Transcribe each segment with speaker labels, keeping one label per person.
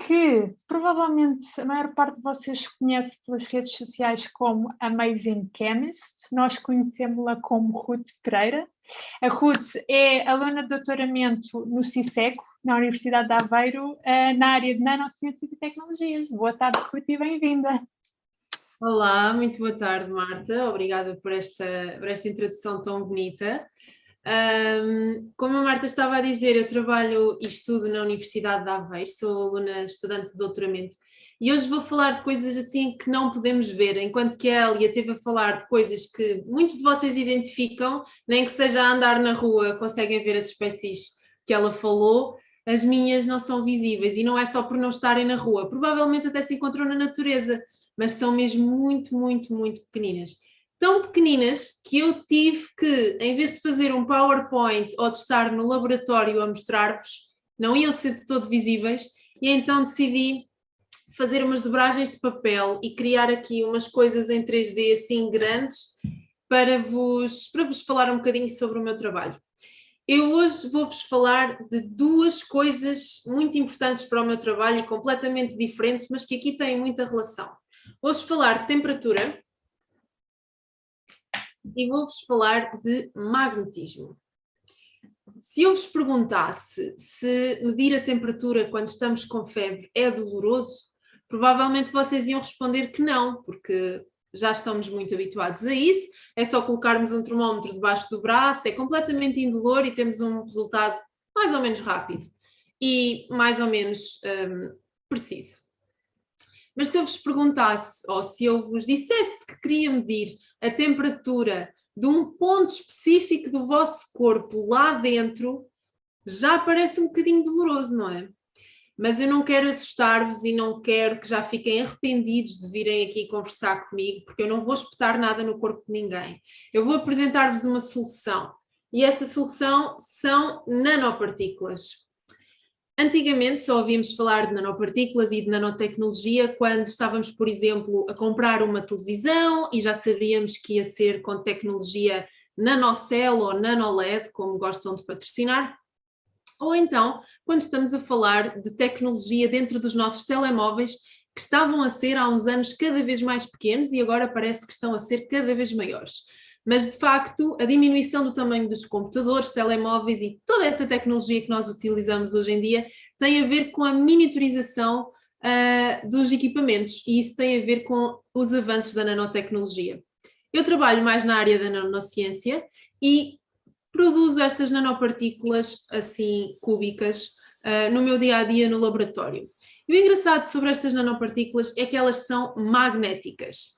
Speaker 1: que provavelmente a maior parte de vocês conhece pelas redes sociais como Amazing Chemist. Nós conhecemos-la como Ruth Pereira. A Ruth é aluna de doutoramento no CISECO, na Universidade de Aveiro, na área de Nanociências e Tecnologias. Boa tarde, Ruth, e bem-vinda.
Speaker 2: Olá, muito boa tarde, Marta. Obrigada por esta introdução tão bonita. Como a Marta estava a dizer, eu trabalho e estudo na Universidade de Aveiro, sou aluna estudante de doutoramento e hoje vou falar de coisas assim que não podemos ver, enquanto que a Elia esteve a falar de coisas que muitos de vocês identificam, nem que seja a andar na rua, conseguem ver as espécies que ela falou. As minhas não são visíveis e não é só por não estarem na rua, provavelmente até se encontram na natureza, mas são mesmo muito, muito, muito pequeninas. Tão pequeninas que eu tive que, em vez de fazer um PowerPoint ou de estar no laboratório a mostrar-vos, não iam ser de todo visíveis, e então decidi fazer umas dobragens de papel e criar aqui umas coisas em 3D assim grandes para vos falar um bocadinho sobre o meu trabalho. Eu hoje vou-vos falar de duas coisas muito importantes para o meu trabalho e completamente diferentes, mas que aqui têm muita relação. Vou-vos falar de temperatura e vou-vos falar de magnetismo. Se eu vos perguntasse se medir a temperatura quando estamos com febre é doloroso, provavelmente vocês iam responder que não, porque já estamos muito habituados a isso, é só colocarmos um termómetro debaixo do braço, é completamente indolor e temos um resultado mais ou menos rápido e mais ou menos preciso. Mas se eu vos perguntasse, ou se eu vos dissesse que queria medir a temperatura de um ponto específico do vosso corpo lá dentro, já parece um bocadinho doloroso, não é? Mas eu não quero assustar-vos e não quero que já fiquem arrependidos de virem aqui conversar comigo, porque eu não vou espetar nada no corpo de ninguém. Eu vou apresentar-vos uma solução, e essa solução são nanopartículas. Antigamente só ouvíamos falar de nanopartículas e de nanotecnologia quando estávamos, por exemplo, a comprar uma televisão e já sabíamos que ia ser com tecnologia nanocell ou nanoled, como gostam de patrocinar. Ou então, quando estamos a falar de tecnologia dentro dos nossos telemóveis, que estavam a ser há uns anos cada vez mais pequenos e agora parece que estão a ser cada vez maiores. Mas, de facto, a diminuição do tamanho dos computadores, telemóveis e toda essa tecnologia que nós utilizamos hoje em dia tem a ver com a miniaturização dos equipamentos, e isso tem a ver com os avanços da nanotecnologia. Eu trabalho mais na área da nanociência e produzo estas nanopartículas assim cúbicas no meu dia-a-dia no laboratório. E o engraçado sobre estas nanopartículas é que elas são magnéticas.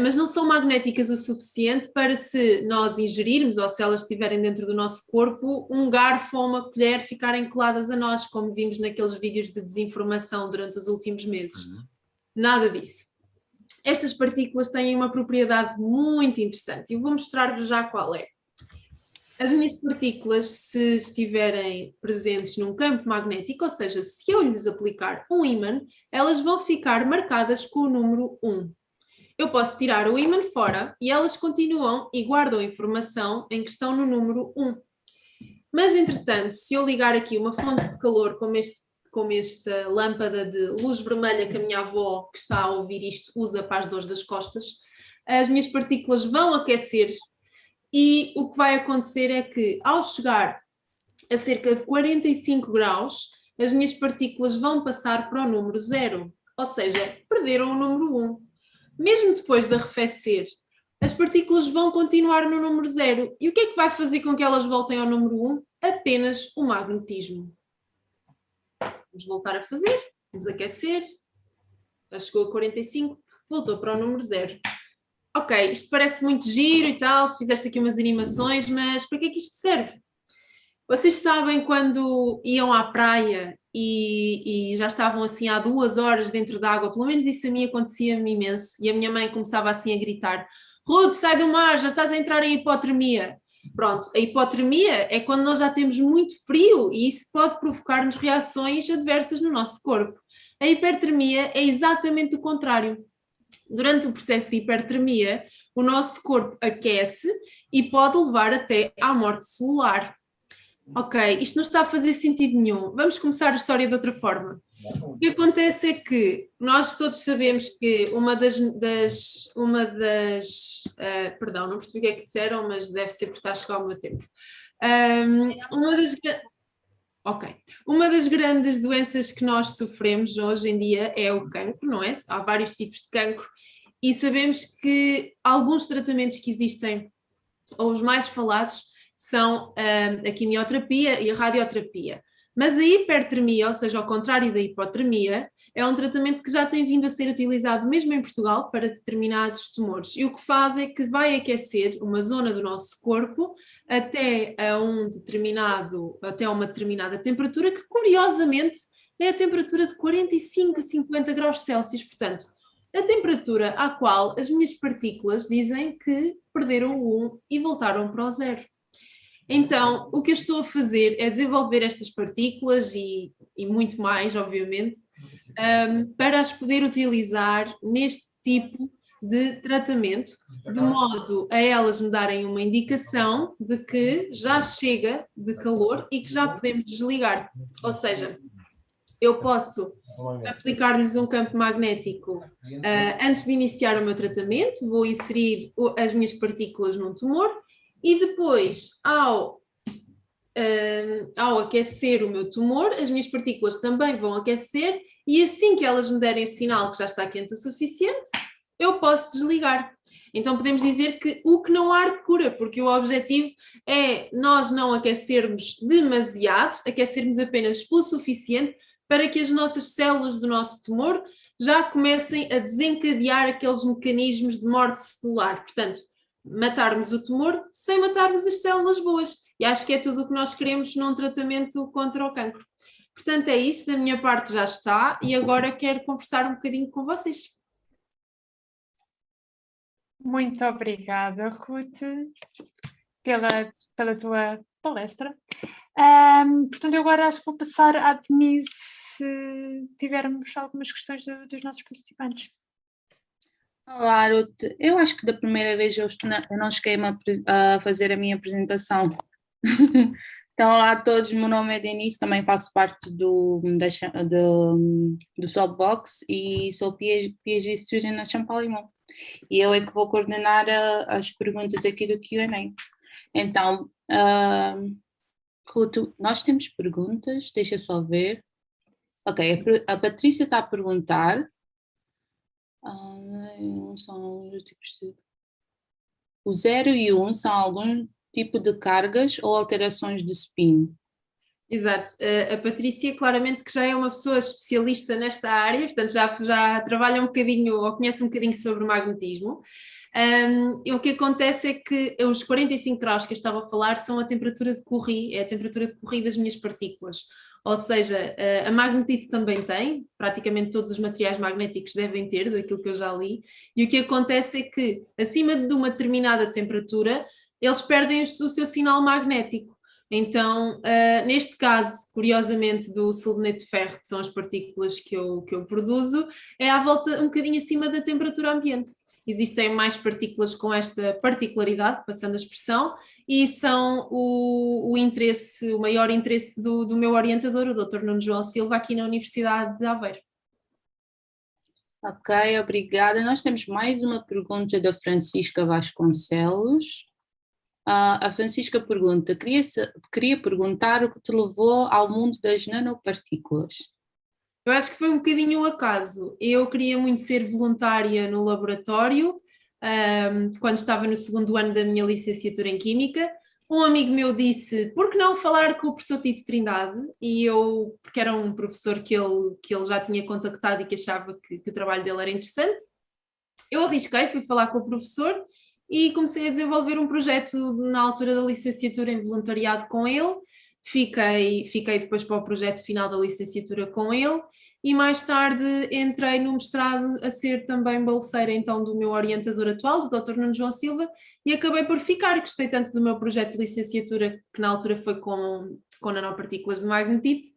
Speaker 2: Mas não são magnéticas o suficiente para, se nós ingerirmos ou se elas estiverem dentro do nosso corpo, um garfo ou uma colher ficarem coladas a nós, como vimos naqueles vídeos de desinformação durante os últimos meses. Nada disso. Estas partículas têm uma propriedade muito interessante e eu vou mostrar-vos já qual é. As minhas partículas, se estiverem presentes num campo magnético, ou seja, se eu lhes aplicar um ímã, elas vão ficar marcadas com o número 1. Eu posso tirar o ímã fora e elas continuam e guardam a informação em que estão no número 1. Mas, entretanto, se eu ligar aqui uma fonte de calor como esta lâmpada de luz vermelha que a minha avó, que está a ouvir isto, usa para as dores das costas, as minhas partículas vão aquecer e o que vai acontecer é que, ao chegar a cerca de 45 graus, as minhas partículas vão passar para o número 0, ou seja, perderam o número 1. Mesmo depois de arrefecer, as partículas vão continuar no número 0. E o que é que vai fazer com que elas voltem ao número 1? Apenas o magnetismo. Vamos voltar a fazer, vamos aquecer. Já chegou a 45, voltou para o número 0. Ok, isto parece muito giro e tal, fizeste aqui umas animações, mas para que é que isto serve? Vocês sabem quando iam à praia e já estavam assim há 2 horas dentro da água, pelo menos isso a mim acontecia-me imenso, e a minha mãe começava assim a gritar: Ruth, sai do mar, já estás a entrar em hipotermia. Pronto, a hipotermia é quando nós já temos muito frio e isso pode provocar-nos reações adversas no nosso corpo. A hipertermia é exatamente o contrário. Durante o processo de hipertermia, o nosso corpo aquece e pode levar até à morte celular. Ok, isto não está a fazer sentido nenhum. Vamos começar a história de outra forma. O que acontece é que nós todos sabemos que perdão, não percebi o que é que disseram, mas deve ser porque está a chegar o meu tempo. Uma das, ok. Uma das grandes doenças que nós sofremos hoje em dia é o cancro, não é? Há vários tipos de cancro e sabemos que alguns tratamentos que existem, ou os mais falados, são a quimioterapia e a radioterapia. Mas a hipertermia, ou seja, ao contrário da hipotermia, é um tratamento que já tem vindo a ser utilizado mesmo em Portugal para determinados tumores. E o que faz é que vai aquecer uma zona do nosso corpo até uma determinada temperatura, que curiosamente é a temperatura de 45 a 50 graus Celsius. Portanto, a temperatura à qual as minhas partículas dizem que perderam o 1 e voltaram para o 0. Então, o que eu estou a fazer é desenvolver estas partículas e muito mais, obviamente, para as poder utilizar neste tipo de tratamento, de modo a elas me darem uma indicação de que já chega de calor e que já podemos desligar. Ou seja, eu posso aplicar-lhes um campo magnético antes de iniciar o meu tratamento, vou inserir as minhas partículas num tumor e depois, ao aquecer o meu tumor, as minhas partículas também vão aquecer e assim que elas me derem o sinal que já está quente o suficiente, eu posso desligar. Então podemos dizer que o que não arde cura, porque o objetivo é nós não aquecermos demasiado, aquecermos apenas o suficiente para que as nossas células do nosso tumor já comecem a desencadear aqueles mecanismos de morte celular. Portanto, matarmos o tumor sem matarmos as células boas. E acho que é tudo o que nós queremos num tratamento contra o cancro. Portanto, é isso, da minha parte já está, e agora quero conversar um bocadinho com vocês.
Speaker 1: Muito obrigada, Ruth, pela tua palestra. Portanto, eu agora acho que vou passar à Denise se tivermos algumas questões dos nossos participantes.
Speaker 3: Olá, Ruth. Eu acho que da primeira vez eu não cheguei a fazer a minha apresentação. Então, olá a todos, meu nome é Denise, também faço parte do Soapbox e sou PhD Student na Champalimau. E eu é que vou coordenar as perguntas aqui do Q&A. Então, Ruth, nós temos perguntas, deixa só ver. Ok, a Patrícia está a perguntar. São os tipos de... O 0 e o 1 são algum tipo de cargas ou alterações de spin?
Speaker 2: Exato. A Patrícia claramente que já é uma pessoa especialista nesta área, portanto já trabalha um bocadinho ou conhece um bocadinho sobre o magnetismo. E o que acontece é que os 45 graus que eu estava a falar são a temperatura de Curie, é a temperatura de Curie das minhas partículas. Ou seja, a magnetite também tem, praticamente todos os materiais magnéticos devem ter, daquilo que eu já li, e o que acontece é que acima de uma determinada temperatura eles perdem o seu sinal magnético. Então, neste caso, curiosamente, do selenete de ferro, que são as partículas que eu produzo, é à volta um bocadinho acima da temperatura ambiente. Existem mais partículas com esta particularidade, passando a expressão, e são o maior interesse do meu orientador, o Dr. Nuno João Silva, aqui na Universidade de Aveiro.
Speaker 3: Ok, obrigada. Nós temos mais uma pergunta da Francisca Vasconcelos. A Francisca pergunta, queria perguntar o que te levou ao mundo das nanopartículas.
Speaker 2: Eu acho que foi um bocadinho o acaso. Eu queria muito ser voluntária no laboratório, quando estava no segundo ano da minha licenciatura em Química. Um amigo meu disse, por que não falar com o professor Tito Trindade? E eu, porque era um professor que ele já tinha contactado e que achava que o trabalho dele era interessante, eu arrisquei, fui falar com o professor e comecei a desenvolver um projeto na altura da licenciatura em voluntariado com ele. Fiquei depois para o projeto final da licenciatura com ele e mais tarde entrei no mestrado a ser também bolseira então do meu orientador atual, do Dr. Nuno João Silva, e acabei por ficar. Gostei tanto do meu projeto de licenciatura, que na altura foi com nanopartículas de magnetite,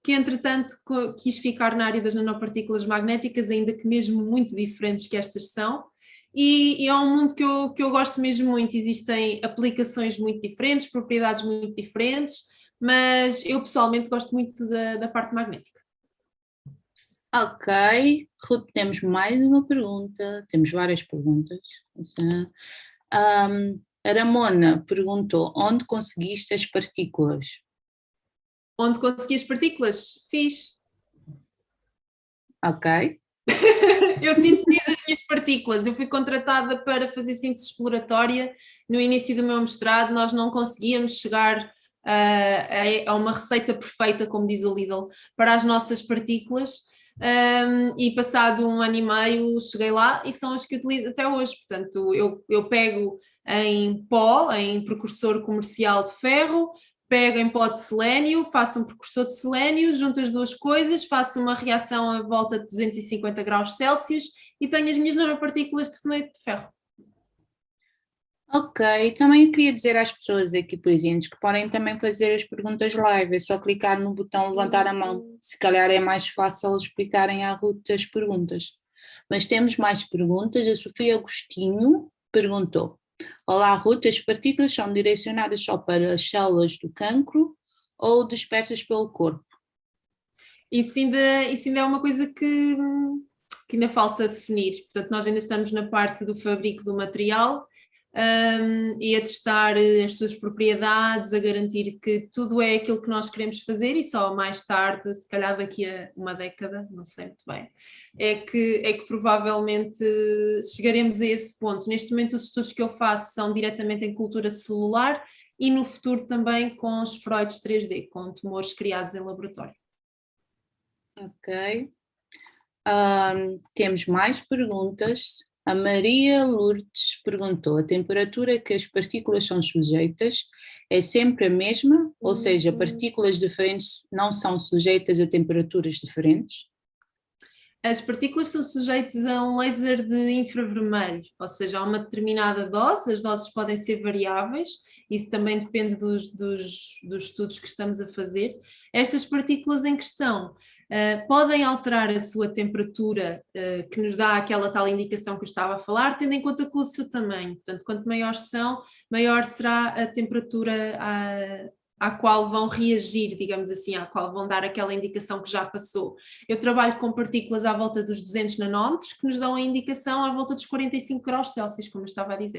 Speaker 2: que entretanto quis ficar na área das nanopartículas magnéticas, ainda que mesmo muito diferentes que estas são. E é um mundo que eu gosto mesmo muito. Existem aplicações muito diferentes, propriedades muito diferentes, mas eu pessoalmente gosto muito da parte magnética.
Speaker 3: Ok, Ruth, temos mais uma pergunta, temos várias perguntas. A Ramona perguntou, onde conseguiste as partículas?
Speaker 2: Onde consegui as partículas? Fiz.
Speaker 3: Ok,
Speaker 2: Eu sintetizo as minhas partículas. Eu fui contratada para fazer síntese exploratória. No início do meu mestrado, nós não conseguíamos chegar a uma receita perfeita, como diz o Lidl, para as nossas partículas. E passado 1 ano e meio cheguei lá e são as que utilizo até hoje. Portanto, eu pego em pó, em precursor comercial de ferro, pego em pó de selênio, faço um precursor de selênio, junto as duas coisas, faço uma reação a volta de 250 graus Celsius e tenho as minhas nanopartículas de selenito de ferro.
Speaker 3: ok. Também eu queria dizer às pessoas aqui presentes que podem também fazer as perguntas live, é só clicar no botão levantar a mão. Se calhar é mais fácil explicarem à Ruth as perguntas. Mas temos mais perguntas. A Sofia Agostinho perguntou: olá, Ruth, as partículas são direcionadas só para as células do cancro ou dispersas pelo corpo?
Speaker 2: Isso ainda é uma coisa que ainda falta definir. Portanto, nós ainda estamos na parte do fabrico do material, e a testar as suas propriedades, a garantir que tudo é aquilo que nós queremos fazer e só mais tarde, se calhar daqui a uma década, não sei muito bem, é que provavelmente chegaremos a esse ponto. Neste momento os estudos que eu faço são diretamente em cultura celular e no futuro também com esferoides 3D, com tumores criados em laboratório.
Speaker 3: Ok. Temos mais perguntas. A Maria Lourdes perguntou: a temperatura que as partículas são sujeitas é sempre a mesma? Ou seja, partículas diferentes não são sujeitas a temperaturas diferentes?
Speaker 2: As partículas são sujeitas a um laser de infravermelho, ou seja, a uma determinada dose, as doses podem ser variáveis, isso também depende dos estudos que estamos a fazer. Estas partículas em questão podem alterar a sua temperatura, que nos dá aquela tal indicação que eu estava a falar, tendo em conta com o seu tamanho. Portanto, quanto maiores são, maior será a temperatura à qual vão reagir, digamos assim, à qual vão dar aquela indicação que já passou. Eu trabalho com partículas à volta dos 200 nanómetros, que nos dão a indicação à volta dos 45 graus Celsius, como eu estava a dizer.